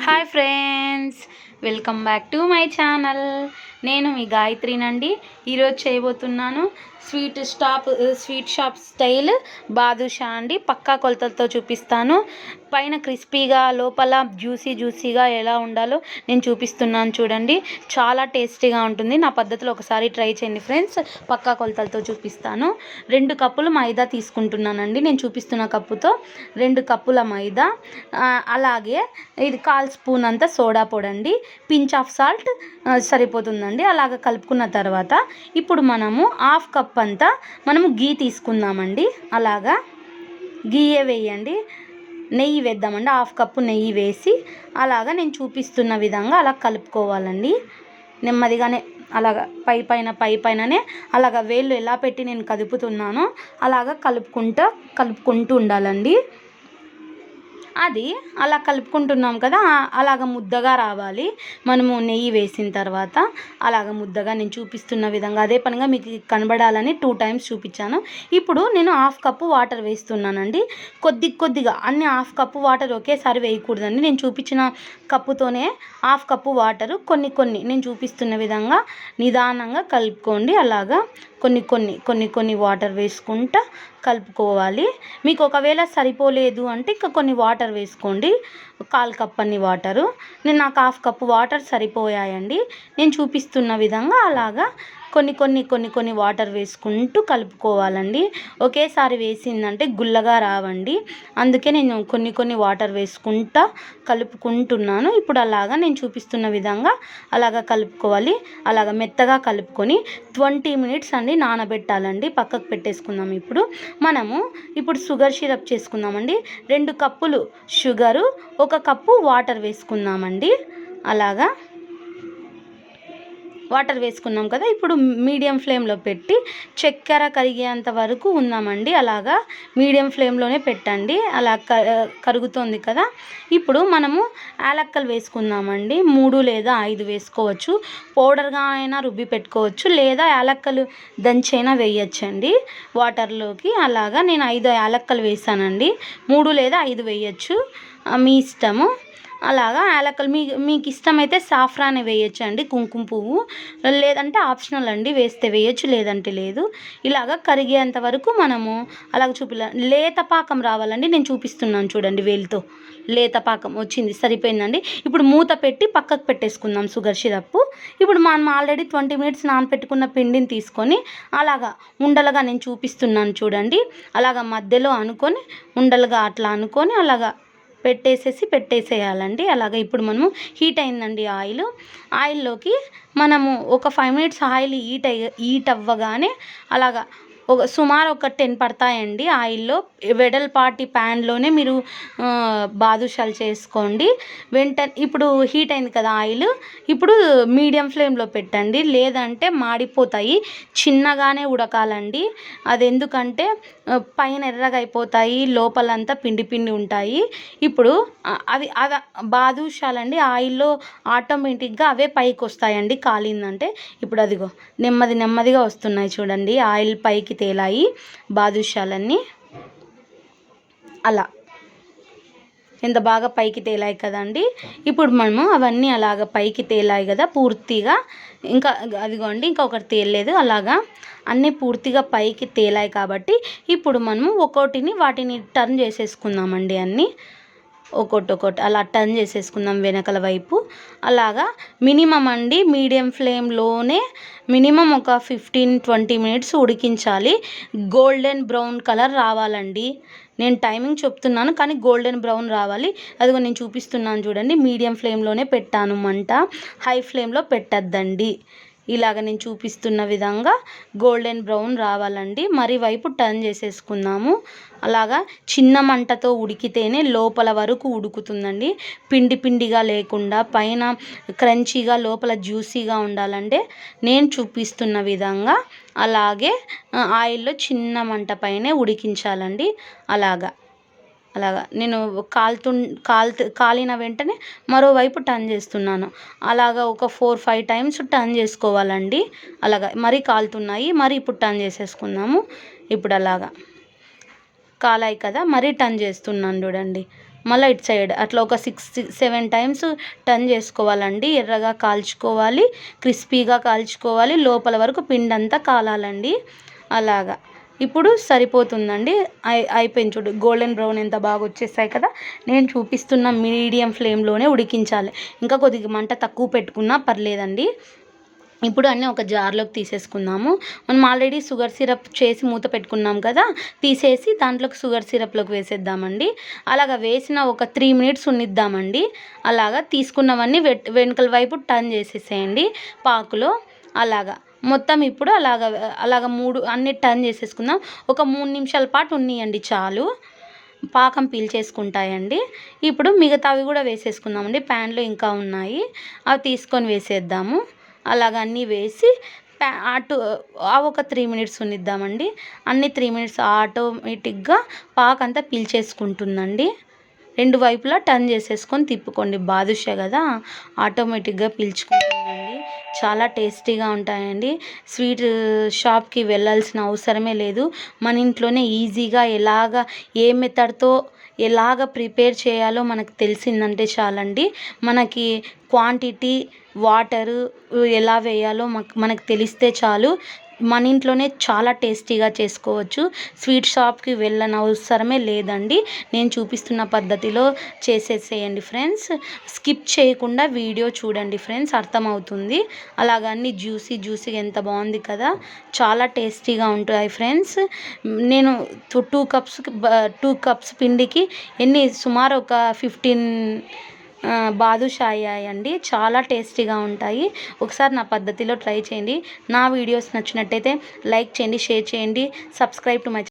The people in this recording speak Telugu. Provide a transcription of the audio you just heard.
Hi friends, welcome back to my channel. నేను మీ గాయత్రినండి. ఈరోజు చేయబోతున్నాను స్వీట్ షాప్ స్టైల్ బాదుషా అండి. పక్కా కొలతలతో చూపిస్తాను. పైన క్రిస్పీగా లోపల జ్యూసీగా ఎలా ఉండాలో నేను చూపిస్తున్నాను చూడండి. చాలా టేస్టీగా ఉంటుంది. నా పద్ధతిలో ఒకసారి ట్రై చేయండి ఫ్రెండ్స్. పక్కా కొలతలతో చూపిస్తాను. 2 కప్పులు మైదా తీసుకుంటున్నానండి. నేను చూపిస్తున్న కప్పుతో 2 కప్పుల మైదా, అలాగే ఇది 1/4 స్పూన్ అంత సోడా పొడండి, పించ్ ఆఫ్ సాల్ట్ సరిపోతుందండి. అలాగ కలుపుకున్న తర్వాత ఇప్పుడు మనము 1/2 కప్ అంతా మనము గీ తీసుకుందామండి. అలాగా గీయే వేయండి, నెయ్యి వేద్దామండి. 1/2 కప్పు నెయ్యి వేసి అలాగా నేను చూపిస్తున్న విధంగా అలా కలుపుకోవాలండి. నెమ్మదిగానే అలాగ పైననే అలాగ వేళ్ళు ఎలా పెట్టి నేను కదుపుతున్నానో అలాగా కలుపుకుంటూ ఉండాలండి. అది అలా కలుపుకుంటున్నాం కదా, అలాగ ముద్దగా రావాలి. మనము నెయ్యి వేసిన తర్వాత అలాగ ముద్దగా నేను చూపిస్తున్న విధంగా అదే పనిగా మీకు కనబడాలని 2 టైమ్స్ చూపించాను. ఇప్పుడు నేను 1/2 కప్పు వాటర్ వేస్తున్నానండి. కొద్దిగా అన్ని 1/2 కప్పు వాటర్ ఒకేసారి వేయకూడదండి. నేను చూపించిన కప్పుతోనే 1/2 కప్పు వాటరు కొన్ని నేను చూపిస్తున్న విధంగా నిదానంగా కలుపుకోండి. అలాగా కొన్ని వాటర్ వేసుకుంటా కలుపుకోవాలి. మీకు ఒకవేళ సరిపోలేదు అంటే ఇంకా కొన్ని వాటర్ వేసుకోండి. 1/4 కప్ అన్ని వాటరు. నాకు 1/2 కప్పు వాటర్ సరిపోయాయండి. నేను చూపిస్తున్న విధంగా అలాగా కొన్ని వాటర్ వేసుకుంటూ కలుపుకోవాలండి. ఒకేసారి వేసిందంటే గుల్లగా రావండి. అందుకే నేను కొన్ని వాటర్ వేసుకుంటా కలుపుకుంటున్నాను. ఇప్పుడు అలాగా నేను చూపిస్తున్న విధంగా అలాగా కలుపుకోవాలి. అలాగ మెత్తగా కలుపుకొని 20 మినిట్స్ అండి నానబెట్టాలండి. పక్కకు పెట్టేసుకుందాం. ఇప్పుడు షుగర్ సిరప్ చేసుకుందామండి. 2 కప్పులు షుగరు, 1 కప్పు వాటర్ వేసుకుందామండి. అలాగా వాటర్ వేసుకున్నాం కదా, ఇప్పుడు మీడియం ఫ్లేమ్లో పెట్టి చక్కెర కరిగేంత వరకు ఉందామండి. అలాగా మీడియం ఫ్లేమ్లోనే పెట్టండి. అలా కరుగుతోంది కదా, ఇప్పుడు మనము యాలక్కలు వేసుకుందామండి. 3 లేదా 5 వేసుకోవచ్చు. పౌడర్గా అయినా రుబ్బి పెట్టుకోవచ్చు, లేదా యాలక్కలు దంచైనా వేయచ్చండి వాటర్లోకి. అలాగా నేను 5 యాలక్కలు వేసానండి. 3 లేదా 5 వేయచ్చు, మీ ఇష్టము. అలాగా యాలక్కలు మీకు ఇష్టమైతే సాఫ్రాన్ వేయచ్చండి, కుంకుమ పువ్వు. లేదంటే ఆప్షనల్ అండి, వేస్తే వేయచ్చు లేదంటే లేదు. ఇలాగ కరిగేంత వరకు మనము అలాగ లేత పాకం రావాలండి. నేను చూపిస్తున్నాను చూడండి, వేలుతో లేత పాకం వచ్చింది, సరిపోయిందండి. ఇప్పుడు మూత పెట్టి పక్కకు పెట్టేసుకుందాం షుగర్ సిరప్. ఇప్పుడు మనం ఆల్రెడీ 20 మినిట్స్ నానపెట్టుకున్న పిండిని తీసుకొని అలాగా ఉండలుగా నేను చూపిస్తున్నాను చూడండి. అలాగ మధ్యలో అనుకొని ఉండలుగా అట్లా అనుకొని అలాగా పెట్టేసేయాలండి. అలాగే ఇప్పుడు మనము హీట్ అయిందండి ఆయిల్లోకి మనము ఒక 5 మినిట్స్ ఆయిల్ హీట్ అవ్వగానే అలాగా సుమారు ఒక 10 పడతాయండి ఆయిల్లో. వెడల్పాటి ప్యాన్లోనే మీరు బాదుషాలు చేసుకోండి. ఇప్పుడు హీట్ అయింది కదా ఆయిల్, ఇప్పుడు మీడియం ఫ్లేమ్లో పెట్టండి, లేదంటే మాడిపోతాయి. చిన్నగానే ఉడకాలండి. అది ఎందుకంటే పైన ఎర్రగా అయిపోతాయి, లోపలంతా పిండి ఉంటాయి. ఇప్పుడు అవి బాదుషాలండి ఆయిల్లో ఆటోమేటిక్గా అవే పైకి వస్తాయండి కాలిందంటే. ఇప్పుడు అదిగో నెమ్మదిగా వస్తున్నాయి చూడండి, ఆయిల్ పైకి తేలాయి బాదుషాలన్నీ. అలా ఎంత బాగా పైకి తేలాయి కదండి. ఇప్పుడు మనము అవన్నీ అలాగ పైకి తేలాయి కదా పూర్తిగా, ఇంకా అదిగోండి ఇంకొకటి తేలలేదు. అలాగా అన్నీ పూర్తిగా పైకి తేలాయి కాబట్టి ఇప్పుడు మనము వాటిని టర్న్ చేసేసుకుందామండి. అన్నీ ఒక్కొక్కటి అలా టర్న్ చేసేసుకుందాం వెనకల వైపు. అలాగా మినిమం అండి మీడియం ఫ్లేమ్లోనే మినిమం ఒక 15-20 మినిట్స్ ఉడికించాలి. గోల్డెన్ బ్రౌన్ కలర్ రావాలండి. నేను టైమింగ్ చెప్తున్నాను కానీ గోల్డెన్ బ్రౌన్ రావాలి. అదిగో నేను చూపిస్తున్నాను చూడండి, మీడియం ఫ్లేమ్లోనే పెట్టాను మంట, హై ఫ్లేమ్లో పెట్టద్దండి. ఇలాగ నేను చూపిస్తున్న విధంగా గోల్డెన్ బ్రౌన్ రావాలండి. మరి వైపు టర్న్ చేసేసుకుందాము. అలాగా చిన్న మంటతో ఉడికితేనే లోపల వరకు ఉడుకుతుందండి. పిండిగా లేకుండా పైన క్రంచీగా లోపల జ్యూసీగా ఉండాలంటే నేను చూపిస్తున్న విధంగా అలాగే ఆయిల్లో చిన్న మంట పైనే ఉడికించాలండి. అలాగా నేను కాలిన వెంటనే మరోవైపు టర్న్ చేస్తున్నాను. అలాగా ఒక 4-5 టైమ్స్ టర్న్ చేసుకోవాలండి. అలాగా మరీ కాలుతున్నాయి, మరి ఇప్పుడు టర్న్ చేసేసుకుందాము. ఇప్పుడు అలాగా కాలాయి కదా, మరీ టర్న్ చేస్తున్నాను చూడండి. మళ్ళీ ఇటు సైడ్ అట్లా ఒక 6-7 టైమ్స్ టర్న్ చేసుకోవాలండి. ఎర్రగా కాల్చుకోవాలి, క్రిస్పీగా కాల్చుకోవాలి, లోపల వరకు పిండి అంతా కాలాలండి. అలాగా ఇప్పుడు సరిపోతుందండి. అయిపోయింది చూడు, గోల్డెన్ బ్రౌన్ ఎంత బాగా వచ్చేసాయి కదా. నేను చూపిస్తున్న మీడియం ఫ్లేమ్లోనే ఉడికించాలి. ఇంకా కొద్దిగా మంట తక్కువ పెట్టుకున్నా పర్లేదండి. ఇప్పుడు అన్నీ ఒక జార్లోకి తీసేసుకుందాము. మనం ఆల్రెడీ షుగర్ సిరప్ చేసి మూత పెట్టుకున్నాం కదా, తీసేసి దాంట్లోకి షుగర్ సిరప్లోకి వేసేద్దామండి. అలాగా వేసిన ఒక 3 మినిట్స్ ఉన్నిద్దామండి. అలాగా తీసుకున్నవన్నీ వెనుకల వైపు టర్న్ చేసేసేయండి పాకులో. అలాగా మొత్తం ఇప్పుడు అలాగా 3 అన్ని టర్న్ చేసేసుకుందాం. ఒక 3 నిమిషాల పాటు ఉన్నియండి చాలు, పాకం పీల్చేసుకుంటాయండి. ఇప్పుడు మిగతావి కూడా వేసేసుకుందామండి. ప్యాన్లో ఇంకా ఉన్నాయి, అవి తీసుకొని వేసేద్దాము. అలాగ అన్నీ వేసి ఒక 3 మినిట్స్ ఉన్నిద్దామండి. అన్ని 3 మినిట్స్ ఆటోమేటిక్గా పాకంతా పీల్చేసుకుంటుందండి. 2 వైపులా టర్న్ చేసేసుకొని తిప్పుకోండి. బాదుషా కదా, ఆటోమేటిక్గా పీల్చుకుంటుందండి. చాలా టేస్టీగా ఉంటాయండి. స్వీట్ షాప్కి వెళ్ళాల్సిన అవసరమే లేదు. మన ఇంట్లోనే ఈజీగా ఏ మెథడ్తో ఎలాగ ప్రిపేర్ చేయాలో మనకు తెలిసిందంటే చాలండి. మనకి క్వాంటిటీ, వాటరు ఎలా వేయాలో మనకు తెలిస్తే చాలు, మన ఇంట్లోనే చాలా టేస్టీగా చేసుకోవచ్చు. స్వీట్ షాప్కి వెళ్ళని అవసరమే లేదండి. నేను చూపిస్తున్న పద్ధతిలో చేసేసేయండి ఫ్రెండ్స్. స్కిప్ చేయకుండా వీడియో చూడండి ఫ్రెండ్స్, అర్థమవుతుంది. అలాగన్నీ జ్యూసీగా ఎంత బాగుంది కదా, చాలా టేస్టీగా ఉంటాయి ఫ్రెండ్స్. నేను 2 కప్స్ పిండికి సుమారు ఒక 15 బాదుషా అయ్యాయండి. చాలా టేస్టీగా ఉంటాయి. ఒకసారి నా పద్ధతిలో ట్రై చేయండి. నా వీడియోస్ నచ్చినట్టయితే లైక్ చేయండి, షేర్ చేయండి, సబ్స్క్రైబ్ టు మై